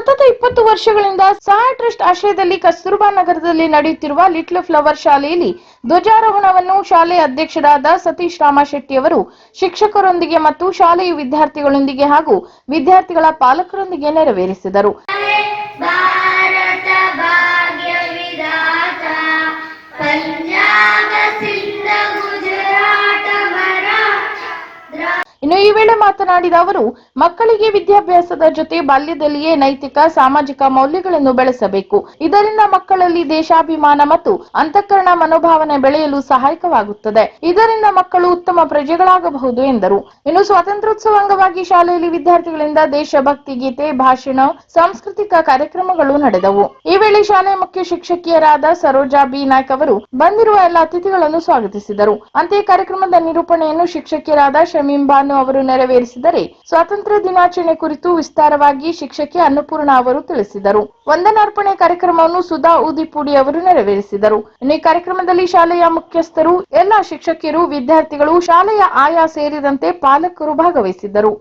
ಸತತ 20 ವರ್ಷಗಳಿಂದ ಸಹಾಯ ಟ್ರಸ್ಟ್ ಆಶ್ರಯದಲ್ಲಿ ಕಸ್ತೂರಬಾ ನಗರದಲ್ಲಿ ನಡೆಯುತ್ತಿರುವ ಲಿಟ್ಲ್ ಫ್ಲವರ್ ಶಾಲೆಯಲ್ಲಿ ಧ್ವಜಾರೋಹಣವನ್ನು ಶಾಲೆಯ ಅಧ್ಯಕ್ಷರಾದ ಸತೀಶ್ ರಾಮ ಶೆಟ್ಟಿ ಅವರು ಶಿಕ್ಷಕರೊಂದಿಗೆ ಮತ್ತು ಶಾಲೆಯ ವಿದ್ಯಾರ್ಥಿಗಳೊಂದಿಗೆ ಹಾಗೂ ವಿದ್ಯಾರ್ಥಿಗಳ ಪಾಲಕರೊಂದಿಗೆ ನೆರವೇರಿಸಿದರು. ಇನ್ನು ಈ ವೇಳೆ ಮಾತನಾಡಿದ ಅವರು ಮಕ್ಕಳಿಗೆ ವಿದ್ಯಾಭ್ಯಾಸದ ಜೊತೆ ಬಾಲ್ಯದಲ್ಲಿಯೇ ನೈತಿಕ ಸಾಮಾಜಿಕ ಮೌಲ್ಯಗಳನ್ನು ಬೆಳೆಸಬೇಕು. ಇದರಿಂದ ಮಕ್ಕಳಲ್ಲಿ ದೇಶಾಭಿಮಾನ ಮತ್ತು ಅಂತಃಕರಣ ಮನೋಭಾವನೆ ಬೆಳೆಯಲು ಸಹಾಯಕವಾಗುತ್ತದೆ. ಇದರಿಂದ ಮಕ್ಕಳು ಉತ್ತಮ ಪ್ರಜೆಗಳಾಗಬಹುದು ಎಂದರು. ಇನ್ನು ಸ್ವಾತಂತ್ರ್ಯೋತ್ಸವ ಅಂಗವಾಗಿ ಶಾಲೆಯಲ್ಲಿ ವಿದ್ಯಾರ್ಥಿಗಳಿಂದ ದೇಶಭಕ್ತಿ ಗೀತೆ, ಭಾಷಣ, ಸಾಂಸ್ಕೃತಿಕ ಕಾರ್ಯಕ್ರಮಗಳು ನಡೆದವು. ಈ ವೇಳೆ ಶಾಲೆಯ ಮುಖ್ಯ ಶಿಕ್ಷಕಿಯರಾದ ಸರೋಜಾ ಬಿ ನಾಯ್ಕ್ ಅವರು ಬಂದಿರುವ ಎಲ್ಲ ಅತಿಥಿಗಳನ್ನು ಸ್ವಾಗತಿಸಿದರು. ಅಂತೆಯೇ ಕಾರ್ಯಕ್ರಮದ ನಿರೂಪಣೆಯನ್ನು ಶಿಕ್ಷಕಿಯರಾದ ಶಮೀಂ ಬಾನು ಅವರು ನೆರವೇರಿಸಿದರೆ ಸ್ವಾತಂತ್ರ್ಯ ದಿನಾಚರಣೆ ಕುರಿತು ವಿಸ್ತಾರವಾಗಿ ಶಿಕ್ಷಕಿ ಅನ್ನಪೂರ್ಣ ಅವರು ತಿಳಿಸಿದರು. ವಂದನಾರ್ಪಣೆ ಕಾರ್ಯಕ್ರಮವನ್ನು ಸುಧಾ ಉದಿಪುಡಿ ಅವರು ನೆರವೇರಿಸಿದರು. ಈ ಕಾರ್ಯಕ್ರಮದಲ್ಲಿ ಶಾಲೆಯ ಮುಖ್ಯಸ್ಥರು, ಎಲ್ಲಾ ಶಿಕ್ಷಕಿಯರು, ವಿದ್ಯಾರ್ಥಿಗಳು, ಶಾಲೆಯ ಆಯಾ ಸೇರಿದಂತೆ ಪಾಲಕರು ಭಾಗವಹಿಸಿದ್ದರು.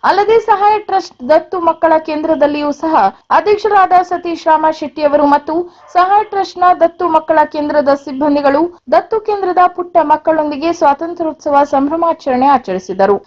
ಅಲ್ಲದೆ ಸಹಾಯ ಟ್ರಸ್ಟ್ ದತ್ತು ಮಕ್ಕಳ ಕೇಂದ್ರದಲ್ಲಿಯೂ ಸಹ ಅಧ್ಯಕ್ಷರಾದ ಸತೀಶ್ ರಾಮ ಶೆಟ್ಟಿ ಅವರು ಮತ್ತು ಸಹಾಯ ಟ್ರಸ್ಟ್ನ ದತ್ತು ಮಕ್ಕಳ ಕೇಂದ್ರದ ಸಿಬ್ಬಂದಿಗಳು ದತ್ತು ಕೇಂದ್ರದ ಪುಟ್ಟ ಮಕ್ಕಳೊಂದಿಗೆ ಸ್ವಾತಂತ್ರ್ಯೋತ್ಸವ ಸಂಭ್ರಮಾಚರಣೆ ಆಚರಿಸಿದರು.